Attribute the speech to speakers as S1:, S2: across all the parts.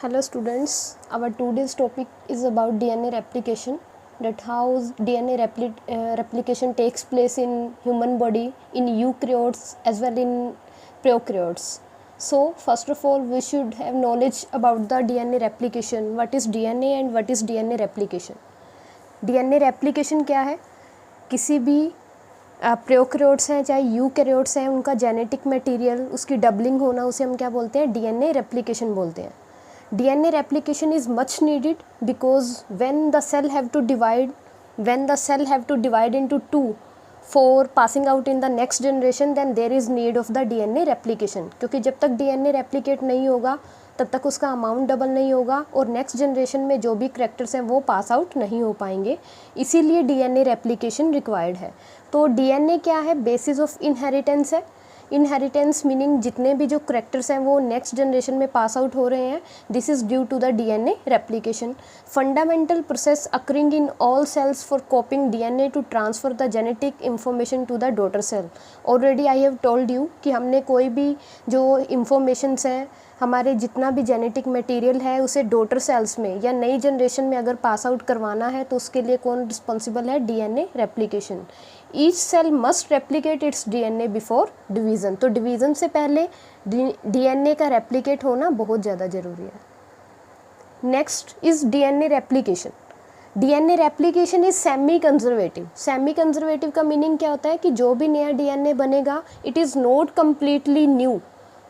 S1: Hello students, our today's topic is about DNA replication, that how DNA replication takes place in human body, in eukaryotes as well in prokaryotes. So first of all we should have knowledge about the DNA replication, what is DNA and what is DNA replication. DNA replication क्या है? किसी भी prokaryotes हैं चाहे eukaryotes हैं, उनका genetic material उसकी doubling होना, उसे हम क्या बोलते हैं? डीएनए रेप्लिकेशन बोलते हैं. DNA replication is much needed because when the cell have to divide into two for passing out in the next generation, then there is need of the DNA replication. क्योंकि जब तक DNA replicate नहीं होगा तब तक उसका amount double नहीं होगा और नेक्स्ट जनरेशन में जो भी करैक्टर्स हैं वो पास आउट नहीं हो पाएंगे, इसीलिए DNA रेप्लिकेशन रिक्वायर्ड है. तो DNA क्या है? बेसिस ऑफ इनहेरिटेंस है. इनहेरिटेंस मीनिंग जितने भी जो करैक्टर्स हैं वो नेक्स्ट जनरेशन में पास आउट हो रहे हैं, this is due to the DNA replication. Fundamental process occurring in all cells for copying DNA to transfer the genetic information to the daughter cell. Already I have told you कि हमने कोई भी जो informations हैं, हमारे जितना भी genetic material है उसे डॉटर सेल्स में या नई जनरेशन में अगर पास आउट करवाना है तो उसके लिए कौन रिस्पॉन्सिबल है? DNA replication. Each cell must replicate its DNA before division. तो डिवीज़न से पहले डीएनए का रेप्लिकेट होना बहुत ज़्यादा ज़रूरी है. Next is DNA replication. DNA replication is semi conservative. Semi conservative का मीनिंग क्या होता है कि जो भी नया डीएनए बनेगा it is not completely new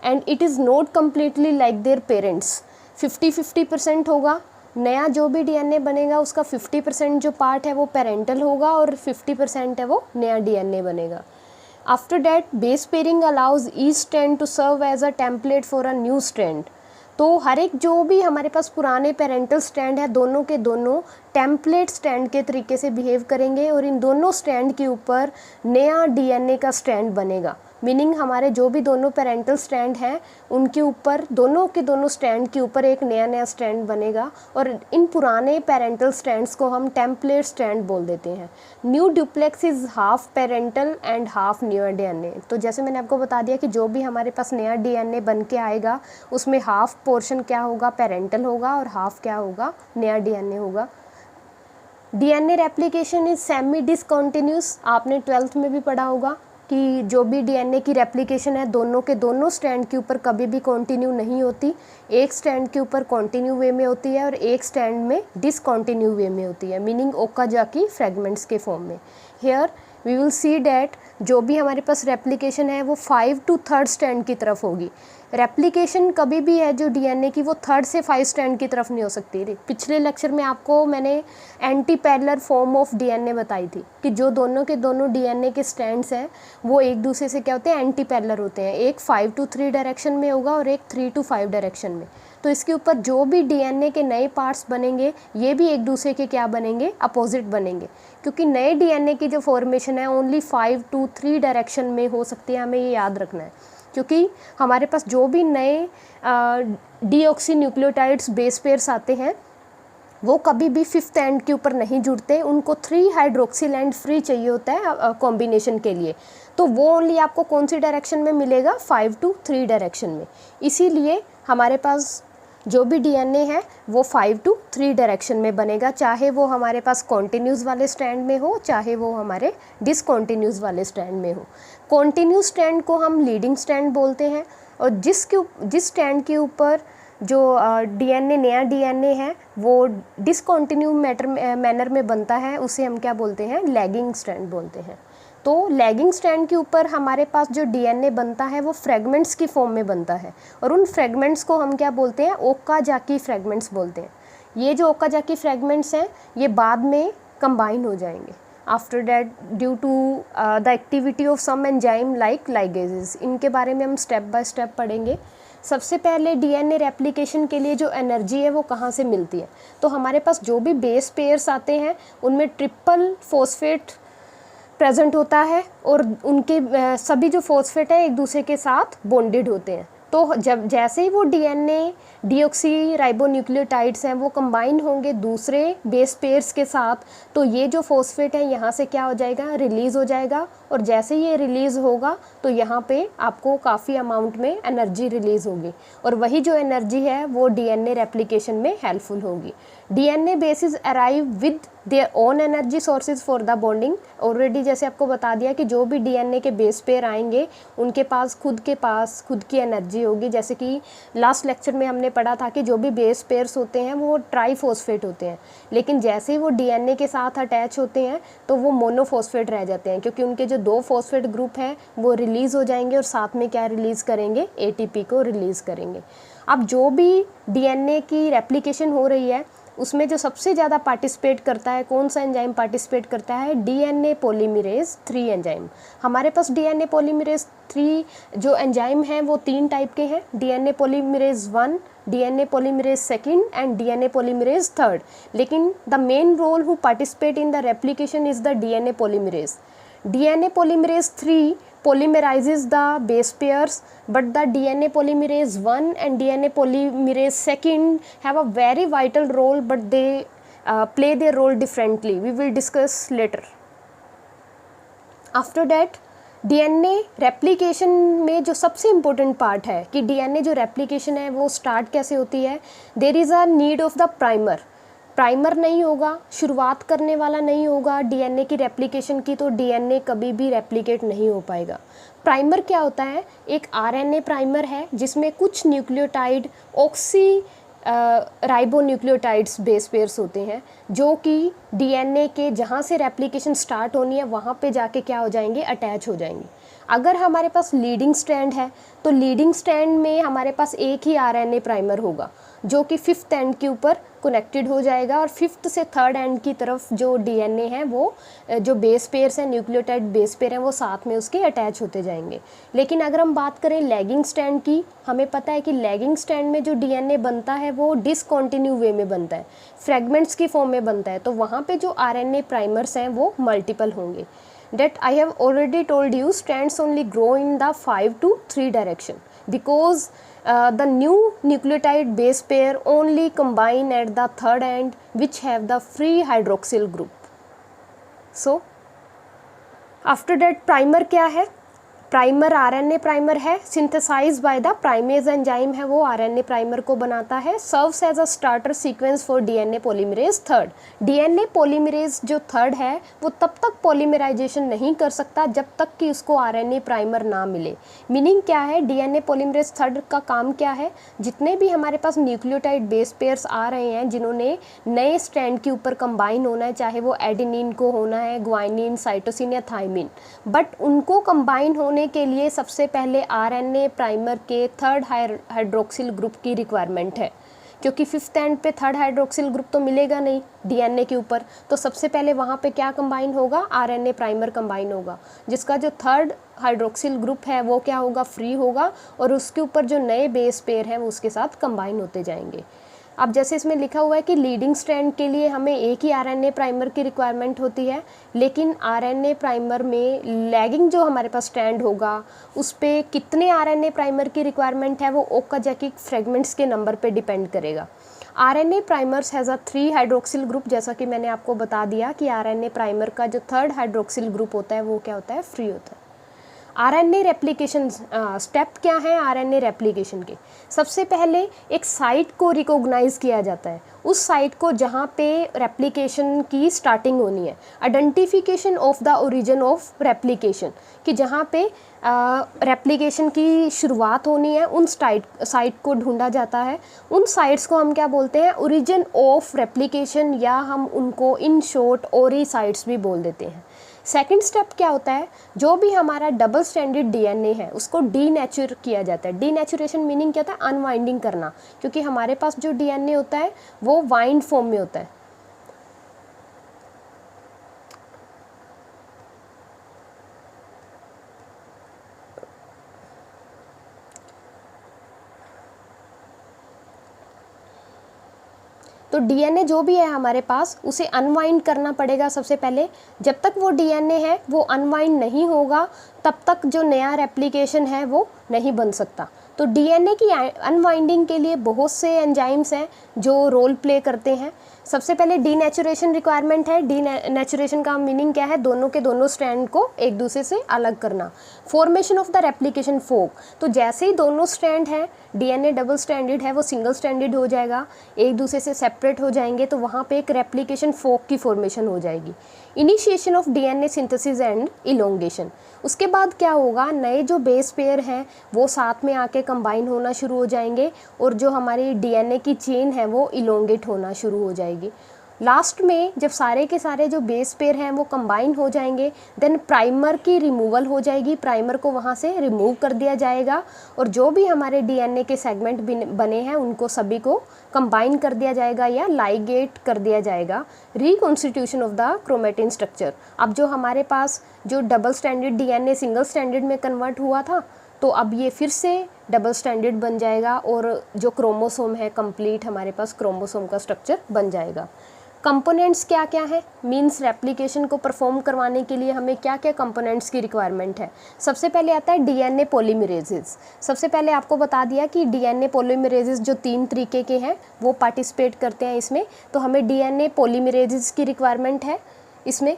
S1: and it is not completely like their parents. 50-50% होगा. नया जो भी डीएनए बनेगा उसका 50% जो पार्ट है वो पेरेंटल होगा और 50% है वो नया डीएनए बनेगा. After that base pairing allows each strand to serve as a template for a new strand. तो हर एक जो भी हमारे पास पुराने पेरेंटल स्ट्रैंड है दोनों के दोनों टेम्पलेट स्ट्रैंड के तरीके से बिहेव करेंगे और इन दोनों स्ट्रैंड के ऊपर नया डीएनए का स्ट्रैंड बनेगा. मीनिंग हमारे जो भी दोनों पेरेंटल स्ट्रैंड हैं उनके ऊपर दोनों के दोनों स्ट्रैंड के ऊपर एक नया नया स्ट्रैंड बनेगा और इन पुराने पेरेंटल स्ट्रैंड्स को हम टेम्पलेट स्ट्रैंड बोल देते हैं. New duplex is half parental and half new DNA. तो जैसे मैंने आपको बता दिया कि जो भी हमारे पास नया डीएनए बन के आएगा उसमें हाफ पोर्शन क्या होगा? पेरेंटल होगा और हाफ क्या होगा? नया डीएनए होगा. DNA replication is semi discontinuous. आपने 12th में भी पढ़ा होगा कि जो भी डीएनए की रेप्लिकेशन है दोनों के दोनों स्ट्रैंड के ऊपर कभी भी कंटिन्यू नहीं होती. एक स्ट्रैंड के ऊपर कंटिन्यू वे में होती है और एक स्ट्रैंड में डिसकंटिन्यू वे में होती है, मीनिंग ओकाजाकी फ्रेगमेंट्स के फॉर्म में. Here we will see that जो भी हमारे पास रेप्लिकेशन है वो 5 to 3rd स्ट्रैंड की तरफ होगी. रेप्लिकेशन कभी भी है जो डीएनए की वो 3rd से 5 स्ट्रैंड की तरफ नहीं हो सकती. पिछले लेक्चर में आपको मैंने anti parallel form of DNA बताई थी कि जो दोनों के दोनों डीएनए के स्ट्रैंड्स हैं वो एक दूसरे से क्या होते हैं? एंटी पैरेलल होते हैं. एक 5 to 3 डायरेक्शन में होगा और एक 3 to 5 डायरेक्शन में. तो इसके ऊपर जो भी डीएनए के नए पार्ट्स बनेंगे ये भी एक दूसरे के क्या बनेंगे? अपोजिट बनेंगे. क्योंकि नए डीएनए की जो फॉर्मेशन है ओनली 5 to 3 डायरेक्शन में हो सकती है, हमें ये याद रखना है. क्योंकि हमारे पास जो भी नए डीऑक्सी न्यूक्लियोटाइड्स बेस पेयर्स आते हैं वो कभी भी 5th एंड के ऊपर नहीं जुड़ते. उनको 3 हाइड्रोक्सिल एंड फ्री चाहिए होता है कॉम्बिनेशन के लिए. तो वो ओनली आपको कौन सी डायरेक्शन में मिलेगा? 5 to 3 डायरेक्शन में. इसीलिए हमारे पास जो भी डीएनए है वो 5 to 3 डायरेक्शन में बनेगा, चाहे वो हमारे पास कॉन्टिन्यूस वाले स्ट्रैंड में हो चाहे वो हमारे डिसकॉन्टिन्यूस वाले स्ट्रैंड में हो. कॉन्टिन्यूस स्ट्रैंड को हम लीडिंग स्ट्रैंड बोलते हैं और जिस स्ट्रैंड के ऊपर जो डीएनए नया डीएनए है वो डिसकॉन्टिन्यू मैनर में बनता है उसे हम क्या बोलते हैं? लैगिंग स्ट्रैंड बोलते हैं. तो लैगिंग स्ट्रैंड के ऊपर हमारे पास जो डीएनए बनता है वो फ्रेगमेंट्स की फॉर्म में बनता है और उन फ्रेगमेंट्स को हम क्या बोलते हैं? ओकाजाकी फ्रेगमेंट्स बोलते हैं. ये जो ओकाजाकी फ्रेगमेंट्स हैं ये बाद में कंबाइन हो जाएंगे after that due to the activity of some enzyme like ligases. इनके बारे में हम स्टेप बाय स्टेप पढ़ेंगे. सबसे पहले डीएनए रेप्लिकेशन के लिए जो एनर्जी है वो कहाँ से मिलती है? तो हमारे पास जो भी बेस पेयर्स आते हैं उनमें ट्रिपल फॉस्फेट प्रेजेंट होता है और उनके सभी जो फॉस्फेट है एक दूसरे के साथ बॉन्डेड होते हैं. तो जब जैसे ही वो डीएनए डीऑक्सी राइबोन्यूक्लियोटाइड्स हैं वो कंबाइन होंगे दूसरे बेस पेयर्स के साथ, तो ये जो फॉस्फेट है यहाँ से क्या हो जाएगा, रिलीज़ हो जाएगा। और जैसे ही ये रिलीज़ होगा तो यहाँ पे आपको काफ़ी अमाउंट में एनर्जी रिलीज़ होगी, और वही जो एनर्जी है वो डीएनए रेप्लिकेशन में हेल्पफुल होगी। DNA basis arrive with their own energy sources for the bonding. Already जैसे आपको बता दिया कि जो भी डीएनए के बेस पेयर आएंगे उनके पास खुद की एनर्जी होगी। जैसे कि लास्ट लेक्चर में हमने पढ़ा था कि जो भी बेस पेयर्स होते हैं वो ट्राईफॉस्फेट होते हैं, लेकिन जैसे ही वो डीएनए के साथ अटैच होते हैं तो वो मोनोफॉस्फेट रह जाते हैं, क्योंकि उनके जो 2 फॉस्फेट ग्रुप हैं वो रिलीज़ हो जाएंगे और साथ में क्या रिलीज़ करेंगे, एटीपी को रिलीज़ करेंगे। अब जो भी डीएनए की रेप्लिकेशन हो रही है उसमें जो सबसे ज़्यादा पार्टिसिपेट करता है, कौन सा एंजाइम पार्टिसिपेट करता है, डीएनए पॉलीमरेज 3 एंजाइम। हमारे पास डीएनए पॉलीमरेज 3 जो एंजाइम हैं वो 3 टाइप के हैं, DNA polymerase 1, DNA polymerase 2 and DNA polymerase 3। लेकिन the main role who participate in the replication is the DNA polymerase. DNA polymerase 3 polymerizes the base pairs, but the DNA polymerase 1 and DNA polymerase 2 have a very vital role, but they play their role differently. We will discuss later. After that, DNA replication में जो सबसे important part है कि DNA जो replication है वो start कैसे होती है, there is a need of the primer नहीं होगा, शुरुआत करने वाला नहीं होगा डीएनए की रेप्लिकेशन की, तो डीएनए कभी भी रेप्लिकेट नहीं हो पाएगा। प्राइमर क्या होता है, एक आरएनए प्राइमर है जिसमें कुछ nucleotide oxy ribonucleotides base pairs होते हैं जो कि डीएनए के जहाँ से रेप्लिकेशन स्टार्ट होनी है वहाँ पे जाके क्या हो जाएंगे, अटैच हो जाएंगे। अगर हमारे पास लीडिंग स्ट्रैंड है तो लीडिंग स्ट्रैंड में हमारे पास एक ही आरएनए प्राइमर होगा जो कि 5th एंड के ऊपर कनेक्टेड हो जाएगा, और 5th से 3rd एंड की तरफ जो डीएनए है वो जो बेस पेयर्स हैं, न्यूक्लियोटाइड बेस पेयर हैं, वो साथ में उसके अटैच होते जाएंगे। लेकिन अगर हम बात करें लैगिंग स्ट्रैंड की, हमें पता है कि लैगिंग स्ट्रैंड में जो डीएनए बनता है वो डिसकंटिन्यू वे में बनता है, फ्रेगमेंट्स की फॉर्म में बनता है, तो वहाँ पे जो आरएनए प्राइमर्स हैं वो मल्टीपल होंगे। That I have already told you, strands only grow in the 5 to 3 direction because the new nucleotide base pair only combine at the 3rd end which have the free hydroxyl group. So after that primer क्या है, primer RNA primer है, synthesize by the primase enzyme है वो RNA primer को बनाता है, serves as a starter sequence for DNA polymerase 3rd। DNA polymerase जो 3rd है वो तब तक पॉलीमराइजेशन नहीं कर सकता जब तक कि उसको आरएनए प्राइमर ना मिले। मीनिंग क्या है, डीएनए पॉलीमरेज 3rd का काम क्या है, जितने भी हमारे पास न्यूक्लियोटाइड बेस पेयर्स आ रहे हैं जिन्होंने नए स्ट्रैंड के ऊपर कंबाइन होना है, चाहे वो एडेनिन को होना है, ग्वाइनिन, साइटोसिन या थाइमिन, बट उनको कंबाइन होने के लिए सबसे पहले आरएनए प्राइमर के 3rd हाइड्रोक्सिल ग्रुप की रिक्वायरमेंट है, क्योंकि 5th एंड पे 3rd हाइड्रोक्सिल ग्रुप तो मिलेगा नहीं डीएनए के ऊपर, तो सबसे पहले वहाँ पे क्या कंबाइन होगा, आरएनए प्राइमर कंबाइन होगा, जिसका जो 3rd हाइड्रोक्सिल ग्रुप है वो क्या होगा, फ्री होगा, और उसके ऊपर जो नए बेस पेयर हैं वो उसके साथ कंबाइन होते जाएंगे। अब जैसे इसमें लिखा हुआ है कि लीडिंग स्ट्रैंड के लिए हमें एक ही आरएनए प्राइमर की रिक्वायरमेंट होती है, लेकिन आरएनए प्राइमर में लैगिंग जो हमारे पास स्ट्रैंड होगा उस पर कितने आरएनए प्राइमर की रिक्वायरमेंट है वो ओकाजाकी फ्रेगमेंट्स के नंबर पे डिपेंड करेगा। RNA primers has a 3 hydroxyl group, जैसा कि मैंने आपको बता दिया कि आरएनए प्राइमर का जो 3rd हाइड्रोक्सिल ग्रुप होता है वो क्या होता है, फ्री होता है। आरएनए रेप्लिकेशन स्टेप क्या है आरएनए रेप्लिकेशन के, सबसे पहले एक साइट को रिकॉग्नाइज किया जाता है, उस साइट को जहाँ पे रेप्लिकेशन की स्टार्टिंग होनी है, identification of the origin of replication, कि जहाँ पे रेप्लिकेशन की शुरुआत होनी है उन साइट को ढूंढा जाता है। उन साइट्स को हम क्या बोलते हैं, ओरिजिन ऑफ रेप्लिकेशन, या हम उनको इन शॉर्ट ओरी साइट्स भी बोल देते हैं। सेकंड स्टेप क्या होता है, जो भी हमारा डबल स्ट्रैंडेड डीएनए है उसको डीनेचर किया जाता है। डीनेचुरेशन मीनिंग क्या होता है, अनवाइंडिंग करना, क्योंकि हमारे पास जो डीएनए होता है वो वाइंड फॉर्म में होता है। तो डीएनए जो भी है हमारे पास उसे अनवाइंड करना पड़ेगा सबसे पहले। जब तक वो डीएनए है वो अनवाइंड नहीं होगा तब तक जो नया रेप्लिकेशन है वो नहीं बन सकता। तो डीएनए की अनवाइंडिंग के लिए बहुत से एंजाइम्स हैं जो रोल प्ले करते हैं। सबसे पहले डीनेचुरेशन रिक्वायरमेंट है। डीनेचुरेशन का मीनिंग क्या है, दोनों के दोनों स्ट्रैंड को एक दूसरे से अलग करना। Formation of the replication fork, तो जैसे ही दोनों स्ट्रैंड हैं, डीएनए डबल स्ट्रैंडेड है वो सिंगल स्ट्रैंडेड हो जाएगा, एक दूसरे से सेपरेट हो जाएंगे, तो वहाँ पे एक रेप्लिकेशन फोक की फॉर्मेशन हो जाएगी। Initiation of DNA synthesis and elongation, उसके बाद क्या होगा, नए जो बेस पेयर हैं वो साथ में आके कंबाइन होना शुरू हो जाएंगे और जो हमारी डीएनए की चेन है वो इलोंगेट होना शुरू हो जाएगी। लास्ट में जब सारे के सारे जो बेस पेयर हैं वो कंबाइन हो जाएंगे, देन प्राइमर की रिमूवल हो जाएगी, प्राइमर को वहाँ से रिमूव कर दिया जाएगा और जो भी हमारे डीएनए के सेगमेंट बने हैं उनको सभी को कंबाइन कर दिया जाएगा या लाइगेट कर दिया जाएगा। Reconstitution of the chromatin structure, अब जो हमारे पास जो double standard DNA single standard में कन्वर्ट हुआ था, तो अब ये फिर से डबल स्टैंडर्ड बन जाएगा और जो क्रोमोसोम है कंप्लीट हमारे पास क्रोमोसोम का स्ट्रक्चर बन जाएगा। कंपोनेंट्स क्या क्या है, मींस रेप्लिकेशन को परफॉर्म करवाने के लिए हमें क्या क्या कंपोनेंट्स की रिक्वायरमेंट है। सबसे पहले आता है डीएनए पॉलीमरेजेस। सबसे पहले आपको बता दिया कि डीएनए पॉलीमरेजेस जो 3 तरीके के हैं वो पार्टिसिपेट करते हैं इसमें, तो हमें डीएनए पॉलीमरेजेस की रिक्वायरमेंट है इसमें।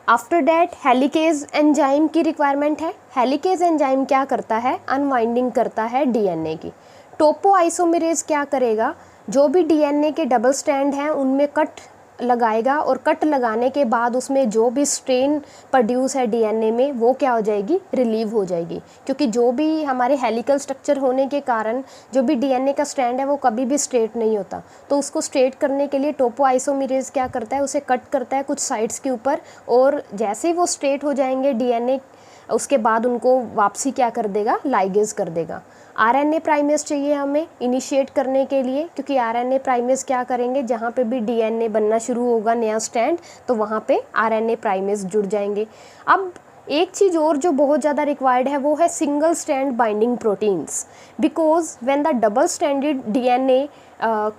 S1: आफ्टर डैट हेलिकेज एंजाइम की रिक्वायरमेंट है। हेलिकेज एंजाइम क्या करता है, अनवाइंडिंग करता है डीएनए की। टोपोआइसोमेरेज क्या करेगा, जो भी डीएनए के डबल स्ट्रैंड हैं उनमें कट लगाएगा और कट लगाने के बाद उसमें जो भी स्ट्रेन प्रोड्यूस है डीएनए में वो क्या हो जाएगी, रिलीव हो जाएगी। क्योंकि जो भी हमारे हेलिकल स्ट्रक्चर होने के कारण जो भी डीएनए का स्ट्रैंड है वो कभी भी स्ट्रेट नहीं होता, तो उसको स्ट्रेट करने के लिए टोपोआइसोमेरेज क्या करता है, उसे कट करता है कुछ साइड्स के ऊपर, और जैसे ही वो स्ट्रेट हो जाएंगे डीएनए उसके बाद उनको वापसी क्या कर देगा, लाइगेज कर देगा। आरएनए प्राइमेज चाहिए हमें इनिशिएट करने के लिए, क्योंकि आरएनए प्राइमेज क्या करेंगे, जहाँ पे भी डीएनए बनना शुरू होगा नया स्ट्रैंड, तो वहाँ पे आरएनए प्राइमेज जुड़ जाएंगे। अब एक चीज़ और जो बहुत ज़्यादा रिक्वायर्ड है वो है single strand binding proteins, because when the double stranded DNA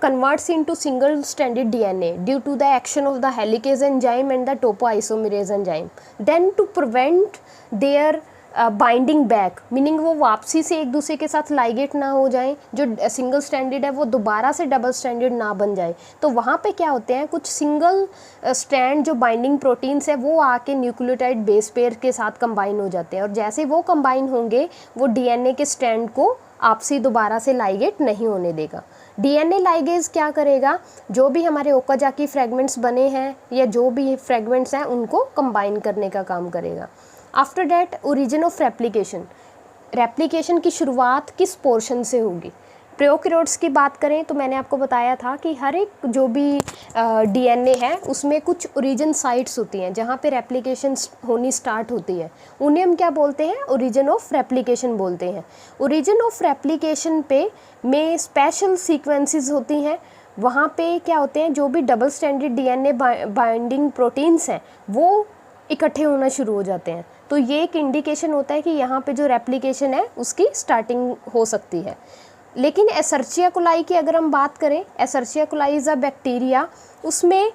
S1: converts into single stranded DNA due to the action of the helicase enzyme and the topoisomerase enzyme, then to prevent their binding back, meaning वो वापसी से एक दूसरे के साथ ligate ना हो जाएं, जो सिंगल स्टैंडर्ड है वो दोबारा से डबल स्टैंडर्ड ना बन जाए, तो वहाँ पे क्या होते हैं, कुछ सिंगल स्ट्रैंड जो बाइंडिंग प्रोटीन्स है वो आके न्यूक्लियोटाइड बेस पेयर के साथ कंबाइन हो जाते हैं, और जैसे वो कंबाइन होंगे वो डीएनए के स्ट्रैंड को आपसी दोबारा से लाइगेट नहीं होने देगा। डीएनए लाइगेज क्या करेगा, जो भी हमारे ओकाजाकी फ्रेगमेंट्स बने हैं या जो भी फ्रेगमेंट्स हैं उनको कंबाइन करने का काम करेगा। After that origin of replication, replication की शुरुआत किस पोर्शन से होगी। प्रोकैरियोट्स की बात करें तो मैंने आपको बताया था कि हर एक जो भी डीएनए है उसमें कुछ ओरिजिन साइट्स होती हैं जहाँ पे रेप्लिकेशन होनी स्टार्ट होती है, उन्हें हम क्या बोलते हैं, ओरिजिन ऑफ रेप्लिकेशन बोलते हैं। ओरिजिन ऑफ रेप्लिकेशन पे में स्पेशल सीक्वेंसेस होती हैं, वहाँ पे क्या होते हैं, जो भी double standard DNA binding proteins हैं वो इकट्ठे होना शुरू हो जाते हैं, तो ये एक इंडिकेशन होता है कि यहाँ पे जो रेप्लिकेशन है उसकी स्टार्टिंग हो सकती है। लेकिन एसर्चिया कोलाई की अगर हम बात करें, एसर्चिया कोलाई इज़ अ बैक्टीरिया, उसमें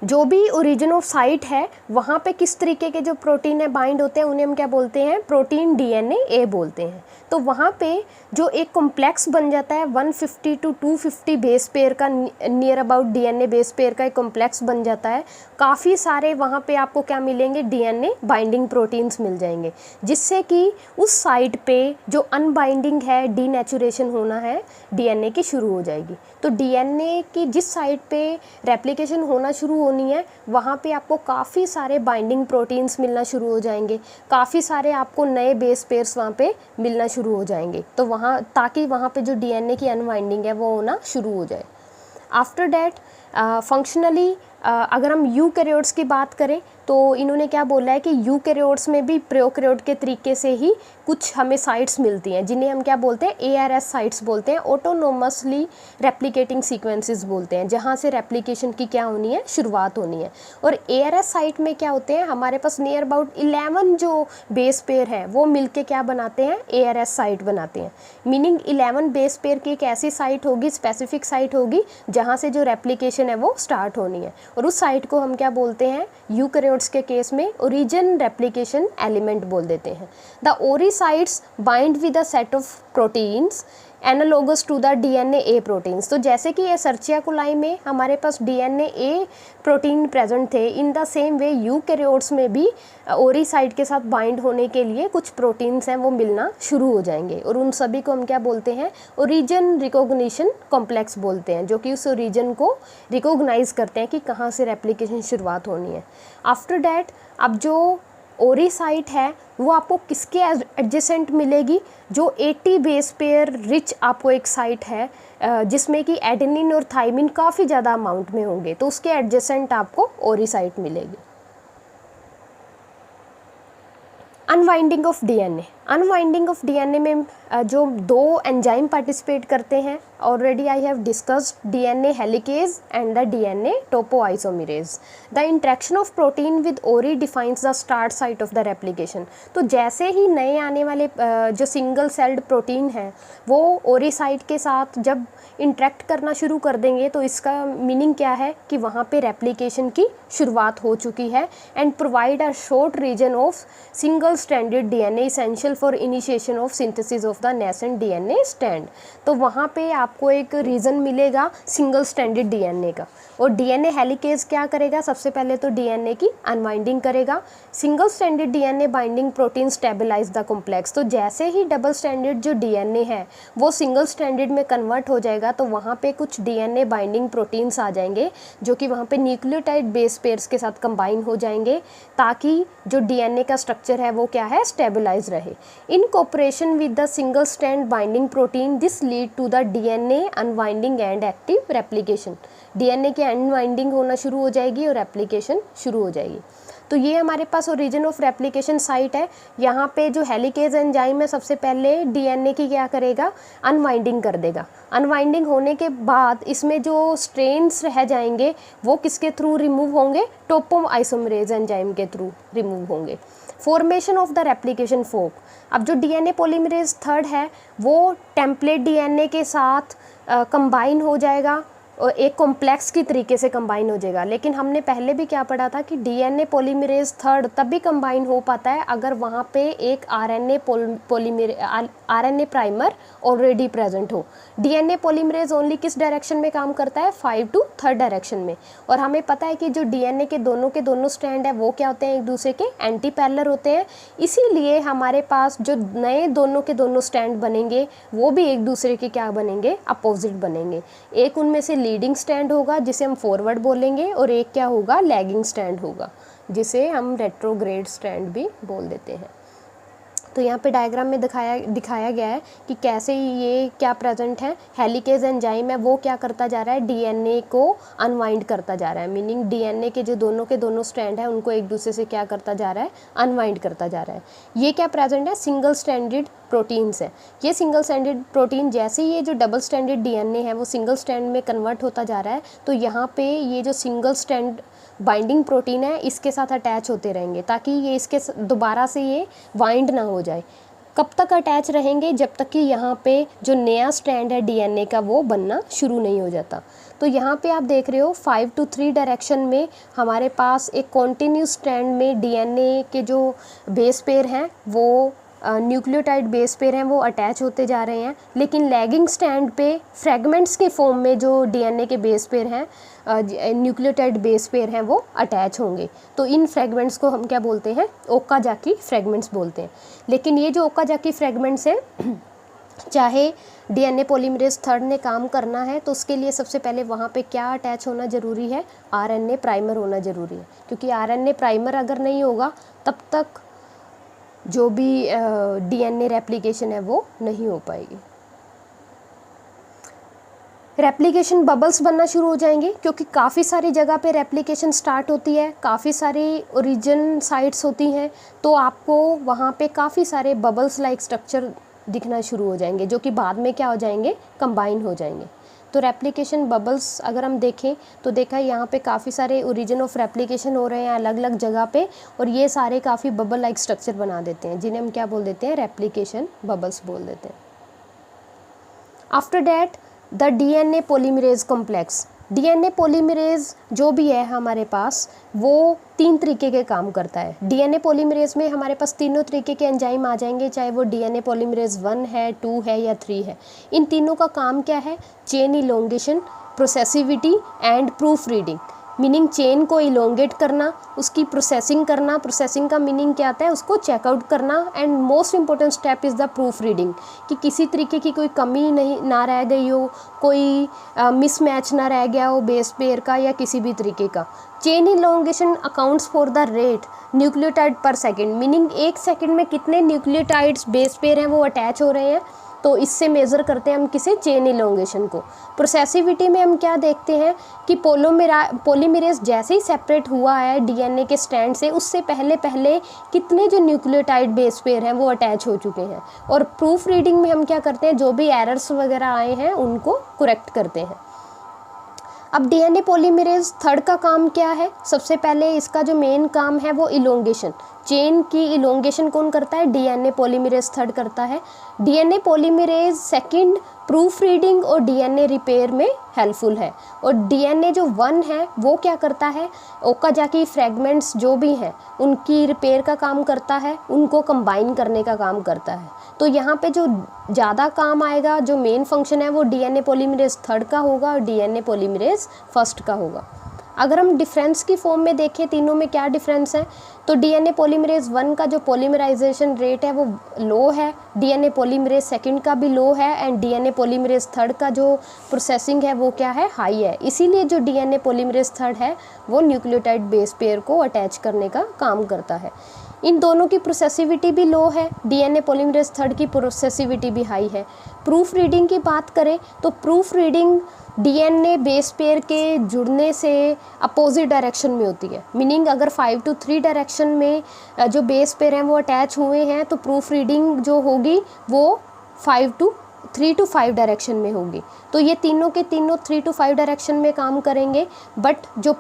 S1: जो भी ओरिजिन ऑफ साइट है वहाँ पे किस तरीके के जो प्रोटीन है बाइंड होते हैं उन्हें हम क्या बोलते हैं, प्रोटीन डीएनए ए बोलते हैं। तो वहाँ पे जो एक कॉम्प्लेक्स बन जाता है 150 to 250 बेस पेयर का, near about DNA base pair का एक कॉम्प्लेक्स बन जाता है। काफ़ी सारे वहाँ पे आपको क्या मिलेंगे, डीएनए बाइंडिंग प्रोटीन्स मिल जाएंगे, जिससे कि उस साइट पे जो अनबाइंडिंग है, डीनेचुरेशन होना है डीएनए की शुरू हो जाएगी। तो डीएनए की जिस साइट पे रेप्लिकेशन होना शुरू होनी है वहाँ पे आपको काफ़ी सारे बाइंडिंग प्रोटीन्स मिलना शुरू हो जाएंगे, काफ़ी सारे आपको नए बेस पेयर्स वहाँ पे मिलना शुरू हो जाएंगे, तो वहाँ ताकि वहाँ पे जो डीएनए की अनवाइंडिंग है वो होना शुरू हो जाए। आफ्टर डैट फंक्शनली अगर हम यूकैरियोट्स की बात करें तो इन्होंने क्या बोला है कि यूकैरियोट्स में भी प्रोकैरियोट के तरीके से ही कुछ हमें साइट्स मिलती हैं, जिन्हें हम क्या बोलते हैं, ARS साइट्स बोलते हैं, ऑटोनोमसली रेप्लिकेटिंग सीक्वेंसेस बोलते हैं, जहाँ से रेप्लिकेशन की क्या होनी है, शुरुआत होनी है। और ARS साइट में क्या होते हैं, हमारे पास नियर अबाउट 11 जो बेस पेयर है वो मिलके क्या बनाते हैं, ARS साइट बनाते हैं। मीनिंग 11 बेस पेयर की एक ऐसी साइट होगी, स्पेसिफिक साइट होगी जहाँ से जो रेप्लिकेशन है वो स्टार्ट होनी है। और उस साइट को हम क्या बोलते हैं, यूकैरियोट्स के केस में ओरिजिन रेप्लिकेशन एलिमेंट बोल देते हैं। The ori sites bind with a set of proteins analogous to the DNA A proteins. तो जैसे कि ये सर्चिया कोलाई में हमारे पास डीएनए ए प्रोटीन प्रेजेंट थे, in the same way eukaryotes में भी ओरी साइट के साथ बाइंड होने के लिए कुछ प्रोटीन्स हैं वो मिलना शुरू हो जाएंगे, और उन सभी को हम क्या बोलते हैं, ओरिजिन रिकॉग्निशन कॉम्प्लेक्स बोलते हैं, जो कि उस ओरिजिन को रिकॉग्नाइज करते हैं कि कहाँ से रेप्लिकेशन शुरुआत होनी है। आफ्टर डैट अब जो ओरी साइट है वो आपको किसके एडजेसेंट मिलेगी, जो 80 बेस पेयर रिच आपको एक साइट है जिसमें कि एडेनिन और थाइमिन काफ़ी ज़्यादा अमाउंट में होंगे, तो उसके एडजेसेंट आपको ओरी साइट मिलेगी। Unwinding of DNA. Unwinding of DNA में जो 2 एंजाइम पार्टिसिपेट करते हैं, already I have discussed DNA helicase and the DNA topoisomerase. The interaction of protein with ori defines the start site of the replication. तो जैसे ही नए आने वाले जो सिंगल सेल्ड प्रोटीन है वो ओरी साइट के साथ जब इंटरेक्ट करना शुरू कर देंगे, तो इसका मीनिंग क्या है कि वहाँ पे रेप्लिकेशन की शुरुआत हो चुकी है, and provide a short region of single stranded DNA essential for initiation of synthesis of the nascent DNA strand. तो वहाँ पे आपको एक रीज़न मिलेगा सिंगल स्ट्रैंडेड डीएनए का, और डीएनए हेलिकेज क्या करेगा, सबसे पहले तो डीएनए की अनवाइंडिंग करेगा। Single stranded DNA binding protein stabilize the complex. तो जैसे ही डबल स्ट्रैंडेड जो डीएनए है वो सिंगल स्ट्रैंडेड में कन्वर्ट हो जाएगा, तो वहाँ पे कुछ डीएनए बाइंडिंग प्रोटीन्स आ जाएंगे जो कि वहाँ पे न्यूक्लियोटाइड बेस पेयर्स के साथ कंबाइन हो जाएंगे, ताकि जो डीएनए का स्ट्रक्चर है वो क्या है, स्टेबलाइज रहे। In cooperation with the single strand binding protein this lead to the DNA unwinding and active replication. DNA की अनवाइंडिंग होना शुरू हो जाएगी और रेप्लिकेशन शुरू हो जाएगी। तो ये हमारे पास ओरिजिन ऑफ रेप्लिकेशन साइट है। यहाँ पे जो हेलिकेज एंजाइम है सबसे पहले डीएनए की क्या करेगा, अनवाइंडिंग कर देगा। अनवाइंडिंग होने के बाद इसमें जो स्ट्रेन्स रह जाएंगे वो किसके थ्रू रिमूव होंगे, टोपोआइसोमेरेज एंजाइम के थ्रू रिमूव होंगे। Formation of the replication fork. अब जो डीएनए पॉलीमरेज 3 है वो टेम्पलेट डीएनए के साथ कंबाइन हो जाएगा और एक कॉम्प्लेक्स की तरीके से कंबाइन हो जाएगा। लेकिन हमने पहले भी क्या पढ़ा था कि डीएनए पॉलीमरेज 3 तब भी कंबाइन हो पाता है अगर वहाँ पे एक आरएनए प्राइमर ऑलरेडी प्रेजेंट हो। डीएनए पॉलीमरेज ओनली किस डायरेक्शन में काम करता है, 5 to 3 डायरेक्शन में। और हमें पता है कि जो डीएनए के दोनों स्ट्रैंड है वो क्या होते हैं, एक दूसरे के एंटी पैरेलल होते हैं। इसीलिए हमारे पास जो नए दोनों स्ट्रैंड बनेंगे वो भी एक दूसरे के क्या बनेंगे, अपोजिट बनेंगे। एक उनमें से लीडिंग स्ट्रैंड होगा जिसे हम फॉरवर्ड बोलेंगे, और एक क्या होगा, लैगिंग स्ट्रैंड होगा जिसे हम रेट्रोग्रेड स्ट्रैंड भी बोल देते हैं। तो यहाँ पे डायग्राम में दिखाया गया है कि कैसे ये क्या प्रेजेंट है। हेलिकेज एंजाइम है वो क्या करता जा रहा है, डीएनए को अनवाइंड करता जा रहा है। मीनिंग डीएनए के जो दोनों स्ट्रैंड है उनको एक दूसरे से क्या करता जा रहा है, अनवाइंड करता जा रहा है। ये क्या प्रेजेंट है, सिंगल स्ट्रैंडेड प्रोटीन्स है। ये सिंगल स्ट्रैंडेड प्रोटीन जैसे ये जो डबल स्ट्रैंडेड डीएनए है वो सिंगल स्ट्रैंड में कन्वर्ट होता जा रहा है, तो यहाँ पे ये जो सिंगल स्ट्रैंड बाइंडिंग प्रोटीन है इसके साथ अटैच होते रहेंगे ताकि ये इसके दोबारा से ये वाइंड ना हो जाए। कब तक अटैच रहेंगे, जब तक कि यहाँ पे जो नया स्ट्रैंड है डीएनए का वो बनना शुरू नहीं हो जाता। तो यहाँ पे आप देख रहे हो 5 to 3 डायरेक्शन में हमारे पास एक कॉन्टिन्यूस स्ट्रैंड में डीएनए के जो बेस पेयर हैं वो न्यूक्लियोटाइड बेस पेयर हैं वो अटैच होते जा रहे हैं। लेकिन लैगिंग स्ट्रैंड पे फ्रेगमेंट्स के फॉर्म में जो डीएनए के बेस पेयर हैं, न्यूक्लियोटाइड बेस पेयर हैं वो अटैच होंगे। तो इन फ्रेगमेंट्स को हम क्या बोलते हैं, ओकाजाकी फ्रेगमेंट्स बोलते हैं। लेकिन ये जो ओकाजाकी फ्रेगमेंट्स हैं चाहे डीएनए पॉलीमरेज 3 ने काम करना है तो उसके लिए सबसे पहले वहाँ पे क्या अटैच होना ज़रूरी है, आरएनए प्राइमर होना ज़रूरी है। क्योंकि आरएनए प्राइमर अगर नहीं होगा तब तक जो भी डीएनए रेप्लिकेशन है वो नहीं हो पाएगी। रेप्लिकेशन बबल्स बनना शुरू हो जाएंगे क्योंकि काफ़ी सारी जगह पे रेप्लिकेशन स्टार्ट होती है, काफ़ी सारी ओरिजिन साइट्स होती हैं, तो आपको वहाँ पे काफ़ी सारे बबल्स लाइक स्ट्रक्चर दिखना शुरू हो जाएंगे जो कि बाद में क्या हो जाएंगे, कंबाइन हो जाएंगे। तो रेप्लिकेशन बबल्स अगर हम देखें तो देखा यहाँ पे काफ़ी सारे ओरिजिन ऑफ रेप्लिकेशन हो रहे हैं अलग अलग जगह पे, और ये सारे काफ़ी बबल लाइक स्ट्रक्चर बना देते हैं जिन्हें हम क्या बोल देते हैं, रेप्लिकेशन बबल्स बोल देते हैं। After that the DNA polymerase complex. DNA polymerase जो भी है हमारे पास वो 3 तरीके के काम करता है। डीएनए पॉलीमरेज में हमारे पास तीनों तरीके के एंजाइम आ जाएंगे, चाहे वो डीएनए पॉलीमरेज 1 है, 2 है या 3 है। इन तीनों का काम क्या है? Chain elongation, processivity and proof reading. Meaning chain को इलोंगेट करना, उसकी प्रोसेसिंग करना। प्रोसेसिंग का मीनिंग क्या आता है? उसको चेकआउट करना। And most important step is the proof reading, कि किसी तरीके की कोई कमी नहीं ना रह गई हो, कोई मिसमैच ना रह गया हो बेस पेयर का या किसी भी तरीके का। Chain elongation accounts for the rate nucleotide पर सेकेंड, मीनिंग 1 सेकेंड में कितने न्यूक्लियोटाइड्स बेस पेयर हैं वो अटैच हो रहे हैं, तो इससे मेज़र करते हैं हम किसे? चेन इलोंगेशन को। प्रोसेसिविटी में हम क्या देखते हैं कि पॉलीमरेज जैसे ही सेपरेट हुआ है डीएनए के स्ट्रैंड से, उससे पहले कितने जो न्यूक्लियोटाइड बेस पेयर हैं वो अटैच हो चुके हैं। और प्रूफ रीडिंग में हम क्या करते हैं? जो भी एरर्स वगैरह आए हैं उनको करेक्ट करते हैं। अब डीएनए पॉलीमरेज 3rd का काम क्या है? सबसे पहले इसका जो मेन काम है वो इलोंगेशन। चेन की इलोंगेशन कौन करता है? डीएनए पॉलीमरेज 3rd करता है। DNA polymerase 2nd proof reading और डीएनए रिपेयर में हेल्पफुल है। और डीएनए जो 1 है वो क्या करता है? ओकाजाकी फ्रेगमेंट्स जो भी हैं उनकी रिपेयर का काम करता है, उनको कंबाइन करने का काम करता है। तो यहाँ पे जो ज़्यादा काम आएगा, जो मेन फंक्शन है वो डीएनए पॉलीमरेज 3rd का होगा और डीएनए पॉलीमरेज 1st का होगा। अगर हम डिफरेंस की फॉर्म में देखें तीनों में क्या डिफरेंस है, तो डीएनए पॉलीमरेज 1 का जो पॉलीमराइजेशन रेट है वो लो है, डीएनए पॉलीमरेज 2nd का भी लो है, एंड डीएनए पॉलीमरेज 3rd का जो प्रोसेसिंग है वो क्या है? हाई है। इसीलिए जो डीएनए पॉलीमरेज 3rd है वो न्यूक्लियोटाइड बेस पेयर को अटैच करने का काम करता है। इन दोनों की प्रोसेसिविटी भी लो है, डीएनए पॉलीमरेज 3rd की प्रोसेसिविटी भी हाई है। प्रूफ रीडिंग की बात करें तो proof reading DNA base pair के जुड़ने से अपोजिट डायरेक्शन में होती है। मीनिंग अगर 5 to 3 डायरेक्शन में जो बेस पेयर हैं वो अटैच हुए हैं, तो प्रूफ रीडिंग जो होगी वो 3 to 5 डायरेक्शन में होगी। तो ये तीनों के तीनों 3 to 5 डायरेक्शन में काम करेंगे, बट जो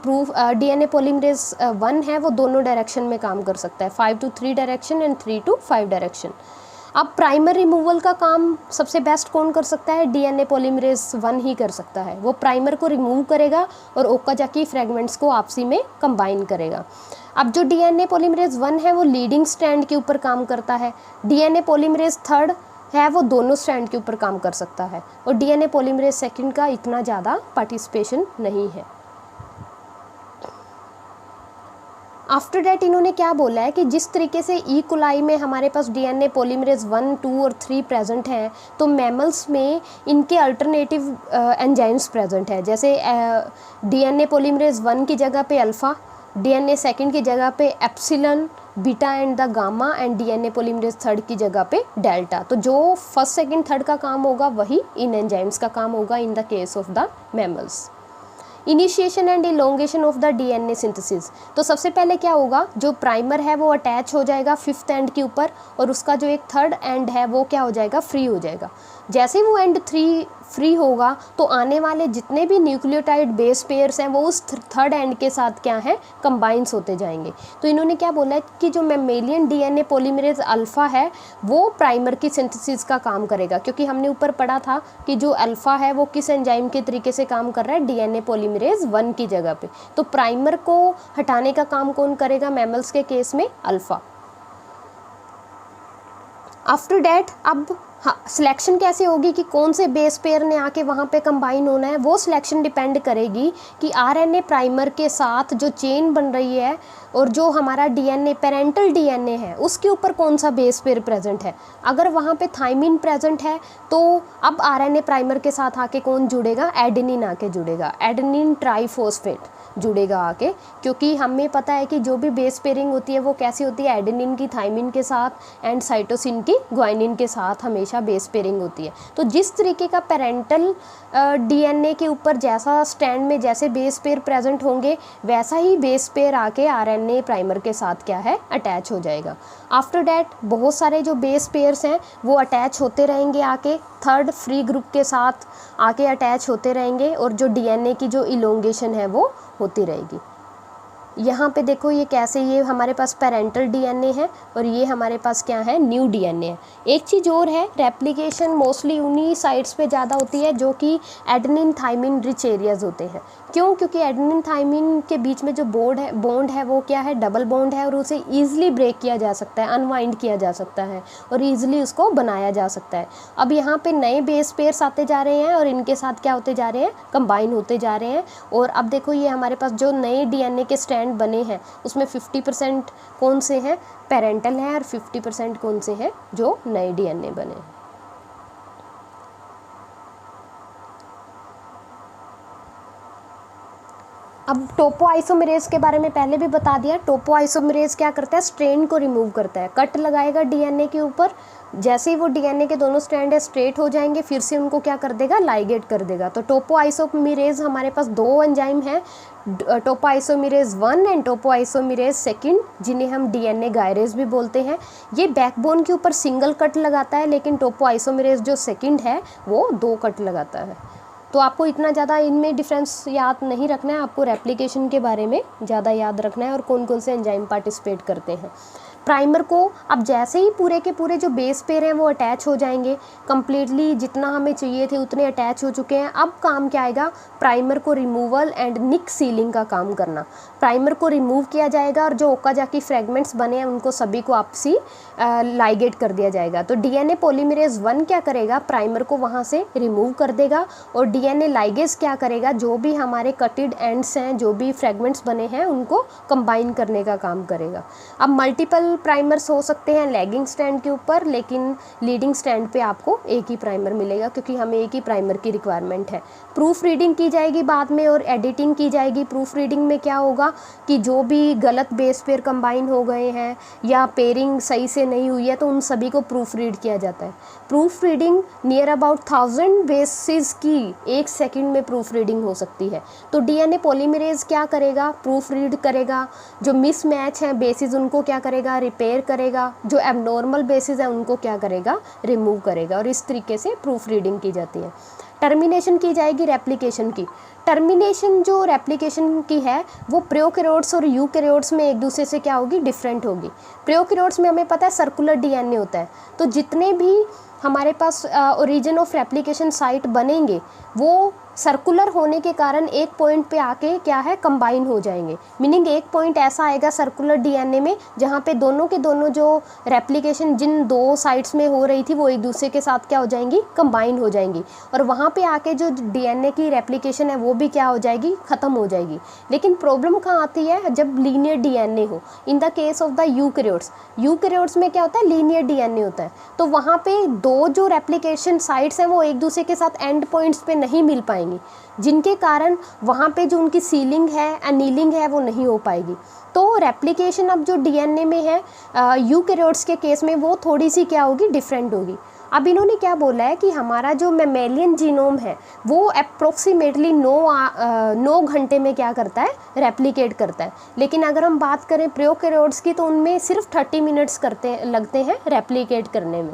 S1: डीएनए पॉलीमरेज 1 है वो दोनों डायरेक्शन में काम कर सकता है, 5 to 3 direction and 3 to 5 direction. अब प्राइमर रिमूवल का काम सबसे बेस्ट कौन कर सकता है? डीएनए पॉलीमरेज 1 ही कर सकता है। वो प्राइमर को रिमूव करेगा और ओकाजाकी फ्रेगमेंट्स को आपसी में कंबाइन करेगा। अब जो डीएनए पॉलीमरेज 1 है वो लीडिंग स्ट्रैंड के ऊपर काम करता है, डीएनए पॉलीमरेज 3rd है वो दोनों स्ट्रैंड के ऊपर काम कर सकता है, और डीएनए पॉलीमरेज 2nd का इतना ज़्यादा पार्टिसिपेशन नहीं है। आफ्टर डैट इन्होंने क्या बोला है कि जिस तरीके से ई कोलाई में हमारे पास डीएनए पॉलीमरेज 1, 2 और 3 प्रेजेंट हैं, तो मैमल्स में इनके अल्टरनेटिव एंजाइम्स प्रेजेंट है। जैसे डीएनए पॉलीमरेज 1 की जगह पे अल्फ़ा, डीएनए 2nd की जगह पे epsilon, beta and the gamma, and DNA polymerase 3rd की जगह पे डेल्टा। तो जो 1st, 2nd, 3rd का काम होगा वही इन एंजाइम्स का काम होगा in the case of the mammals. Initiation and elongation of the DNA synthesis. तो सबसे पहले क्या होगा, जो प्राइमर है वो अटैच हो जाएगा 5th एंड के ऊपर, और उसका जो एक 3rd एंड है वो क्या हो जाएगा? फ्री हो जाएगा। जैसे वो एंड 3 फ्री होगा तो आने वाले जितने भी न्यूक्लियोटाइड बेस पेयर्स हैं वो उस 3rd एंड के साथ क्या है? कंबाइंस होते जाएंगे। तो इन्होंने क्या बोला है कि जो मैमेलियन डीएनए पॉलीमरेज अल्फ़ा है वो प्राइमर की सिंथेसिस का काम करेगा, क्योंकि हमने ऊपर पढ़ा था कि जो अल्फ़ा है वो किस एंजाइम के तरीके से काम कर रहा है? डीएनए पॉलीमरेज 1 की जगह पे। तो प्राइमर को हटाने का काम कौन करेगा मैमल्स के केस में? अल्फ़ा। आफ्टर डैट अब सिलेक्शन कैसे होगी कि कौन से बेस पेयर ने आके वहाँ पे कंबाइन होना है? वो सिलेक्शन डिपेंड करेगी कि आरएनए प्राइमर के साथ जो चेन बन रही है और जो हमारा डीएनए पेरेंटल डीएनए है उसके ऊपर कौन सा बेस पेयर प्रेजेंट है। अगर वहाँ पे थाइमिन प्रेजेंट है तो अब आरएनए प्राइमर के साथ आके कौन जुड़ेगा? एडेनिन आके जुड़ेगा, एडेनिन ट्राइफॉस्फेट जुड़ेगा आके, क्योंकि हमें पता है कि जो भी बेस पेयरिंग होती है वो कैसी होती है? एडेनिन की थाइमिन के साथ एंड साइटोसिन की ग्वाइनिन के साथ हमेशा बेस पेयरिंग होती है। तो जिस तरीके का पेरेंटल डीएनए के ऊपर जैसा स्टैंड में जैसे बेस पेयर प्रेजेंट होंगे वैसा ही बेस पेयर आके आरएनए प्राइमर के साथ क्या है? अटैच हो जाएगा। आफ्टर डैट बहुत सारे जो बेस पेयर्स हैं वो अटैच होते रहेंगे आके 3rd फ्री ग्रुप के साथ आके अटैच होते रहेंगे, और जो डीएनए की जो इलोंगेशन है वो होती रहेगी। यहाँ पे देखो ये कैसे, ये हमारे पास पेरेंटल डीएनए है और ये हमारे पास क्या है, न्यू डीएनए है। एक चीज़ और है, रेप्लिकेशन मोस्टली उन्हीं साइट्स पे ज़्यादा होती है जो कि एडेनिन थाइमिन रिच एरियाज होते हैं। क्यों? क्योंकि एडेनिन थाइमिन के बीच में जो बॉन्ड है वो क्या है, डबल बॉन्ड है और उसे ईजिली ब्रेक किया जा सकता है, अनवाइंड किया जा सकता है और ईजिली उसको बनाया जा सकता है। अब यहाँ पे नए बेस पेयर्स आते जा रहे हैं और इनके साथ क्या होते जा रहे हैं, कंबाइन होते जा रहे हैं। और अब देखो ये हमारे पास जो नए डीएनए के स्ट्रैंड बने हैं उसमें 50% कौन से हैं, पेरेंटल हैं, और 50% कौन से हैं, जो नए डीएनए बने हैं। अब टोपोआइसोमेरेज के बारे में पहले भी बता दिया। टोपोआइसोमेरेज क्या करता है, स्ट्रेन को रिमूव करता है, कट लगाएगा डीएनए के ऊपर, जैसे ही वो डीएनए के दोनों स्ट्रैंड है स्ट्रेट हो जाएंगे, फिर से उनको क्या कर देगा, लाइगेट कर देगा। तो टोपोआइसोमेरेज हमारे पास दो एंजाइम है, टोपोआइसोमेरेज 1 एंड टोपोआइसोमेरेज 2, जिन्हें हम डीएनए गायरेज भी बोलते हैं। ये बैकबोन के ऊपर सिंगल कट लगाता है, लेकिन टोपोआइसोमेरेज जो 2 है वो 2 कट लगाता है। तो आपको इतना ज़्यादा इनमें डिफरेंस याद नहीं रखना है, आपको रेप्लिकेशन के बारे में ज़्यादा याद रखना है और कौन कौन से एंजाइम पार्टिसिपेट करते हैं। प्राइमर को अब जैसे ही पूरे के पूरे जो बेस पेयर हैं वो अटैच हो जाएंगे, कंप्लीटली जितना हमें चाहिए थे उतने अटैच हो चुके हैं। अब काम क्या आएगा, प्राइमर को रिमूवल एंड निक सीलिंग का काम करना। प्राइमर को रिमूव किया जाएगा और जो ओकाजाकी फ्रेगमेंट्स बने हैं उनको सभी को आपसी लाइगेट कर दिया जाएगा। तो डीएनए पॉलीमरेज 1 क्या करेगा, प्राइमर को वहाँ से रिमूव कर देगा और डीएनए लाइगेज क्या करेगा, जो भी हमारे कटेड एंड्स हैं, जो भी फ्रेगमेंट्स बने हैं उनको कंबाइन करने का काम करेगा। अब मल्टीपल प्राइमर्स हो सकते हैं लैगिंग स्टैंड के ऊपर, लेकिन लीडिंग स्टैंड पे आपको एक ही प्राइमर मिलेगा क्योंकि हमें एक ही प्राइमर की रिक्वायरमेंट है। प्रूफ रीडिंग की जाएगी बाद में और एडिटिंग की जाएगी। प्रूफ रीडिंग में क्या होगा कि जो भी गलत बेस पेयर कंबाइन हो गए हैं या पेयरिंग सही से नहीं हुई है तो उन सभी को प्रूफ रीड किया जाता है। Proof reading near about 1000 basis की 1 सेकंड में प्रूफ रीडिंग हो सकती है। तो डीएनए पॉलीमरेज क्या करेगा, प्रूफ रीड करेगा, जो मिसमैच हैं बेसिस उनको क्या करेगा, रिपेयर करेगा, जो एबनॉर्मल बेसिस है उनको क्या करेगा, रिमूव करेगा। और इस तरीके से प्रूफ रीडिंग की जाती है। टर्मिनेशन की जाएगी रेप्लिकेशन की। टर्मिनेशन जो रेप्लिकेशन की है वो प्रोकैरियोट्स और यूकैरियोट्स में एक दूसरे से क्या होगी, डिफरेंट होगी। प्रोकैरियोट्स में हमें पता है सर्कुलर डीएनए होता है, तो जितने भी हमारे पास ओरिजिन ऑफ रेप्लिकेशन साइट बनेंगे वो सर्कुलर होने के कारण एक पॉइंट पे आके क्या है, कंबाइन हो जाएंगे। मीनिंग एक पॉइंट ऐसा आएगा सर्कुलर डीएनए में जहाँ पे दोनों के दोनों जो रेप्लिकेशन जिन दो साइट्स में हो रही थी वो एक दूसरे के साथ क्या हो जाएंगी, कंबाइन हो जाएंगी, और वहाँ पे आके जो डीएनए की रेप्लिकेशन है वो भी क्या हो जाएगी, ख़त्म हो जाएगी। लेकिन प्रॉब्लम कहाँ आती है, जब लीनियर डीएनए हो। In the case of the eukaryotes में क्या होता है, लीनियर डीएनए होता है, तो वहाँ पे दो जो रेप्लिकेशन साइट्स हैं वो एक दूसरे के साथ एंड पॉइंट्स पे नहीं मिल पाएंगी, जिनके कारण वहाँ पे जो उनकी सीलिंग है, एनीलिंग है, वो नहीं हो पाएगी। तो रेप्लिकेशन अब जो डीएनए में है यूकैरियोट्स के केस में वो थोड़ी सी क्या होगी, डिफरेंट होगी। अब इन्होंने क्या बोला है कि हमारा जो मैमेलियन जीनोम है वो अप्रोक्सीमेटली 9 घंटे में क्या करता है, रेप्लिकेट करता है। लेकिन अगर हम बात करें प्रोकैरियोट्स की तो उनमें सिर्फ 30 मिनट्स लगते हैं रेप्लिकेट करने में।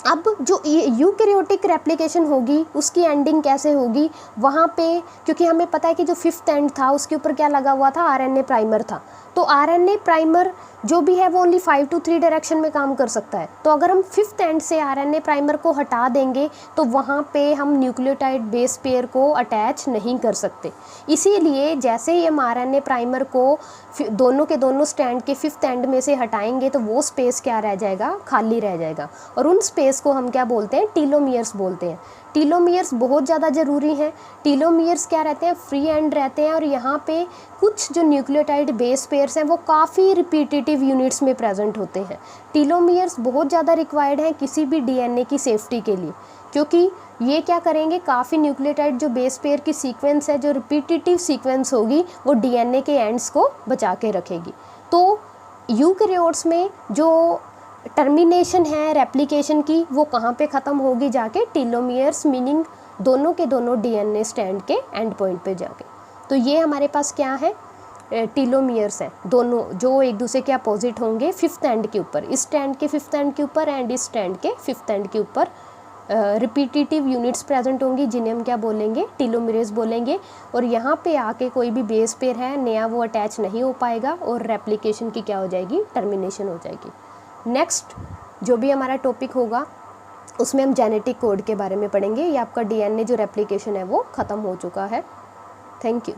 S1: अब जो यूकैरियोटिक रेप्लिकेशन होगी उसकी एंडिंग कैसे होगी, वहाँ पे क्योंकि हमें पता है कि जो 5th एंड था उसके ऊपर क्या लगा हुआ था, आरएनए प्राइमर था। तो आरएनए प्राइमर जो भी है वो ओनली 5 to 3 डायरेक्शन में काम कर सकता है। तो अगर हम 5th एंड से आरएनए प्राइमर को हटा देंगे तो वहाँ पे हम न्यूक्लियोटाइड बेस पेयर को अटैच नहीं कर सकते। इसीलिए जैसे ही हम आरएनए प्राइमर को दोनों के दोनों स्टैंड के 5th एंड में से हटाएंगे तो वो स्पेस क्या रह जाएगा, खाली रह जाएगा, और उन स्पेस को हम क्या बोलते हैं, टीलोमियर्स बोलते हैं। टीलोमियर्स बहुत ज़्यादा ज़रूरी हैं। टीलोमियर्स क्या रहते हैं, फ्री एंड रहते हैं, और यहाँ पे कुछ जो न्यूक्लियोटाइड बेस पेयर्स हैं वो काफ़ी रिपीटेटिव यूनिट्स में प्रेजेंट होते हैं। टीलोमियर्स बहुत ज़्यादा रिक्वायर्ड हैं किसी भी डीएनए की सेफ्टी के लिए, क्योंकि ये क्या करेंगे, काफ़ी न्यूक्लियोटाइड जो बेस पेयर की सीक्वेंस है, जो रिपीटेटिव सीक्वेंस होगी, वो डीएनए के एंड्स को बचा के रखेगी। तो यूकैरियोट्स में जो टर्मिनेशन है रेप्लिकेशन की वो कहाँ पे ख़त्म होगी, जाके टीलोमियर्स, मीनिंग दोनों के दोनों डीएनए स्टैंड के एंड पॉइंट पे जाके। तो ये हमारे पास क्या है, टीलोमियर्स हैं, दोनों जो एक दूसरे के अपोजिट होंगे 5th एंड के ऊपर, इस स्टैंड के 5th एंड के ऊपर एंड इस स्टैंड के 5th एंड के ऊपर रिपीटिटिव यूनिट्स प्रेजेंट होंगी जिन्हें हम क्या बोलेंगे, टीलोमेरेज बोलेंगे। और यहाँ पे आके कोई भी बेस पेयर है नया वो अटैच नहीं हो पाएगा और रेप्लिकेशन की क्या हो जाएगी, टर्मिनेशन हो जाएगी। नेक्स्ट जो भी हमारा टॉपिक होगा उसमें हम जेनेटिक कोड के बारे में पढ़ेंगे। ये आपका डीएनए जो रेप्लिकेशन है वो ख़त्म हो चुका है। Thank you.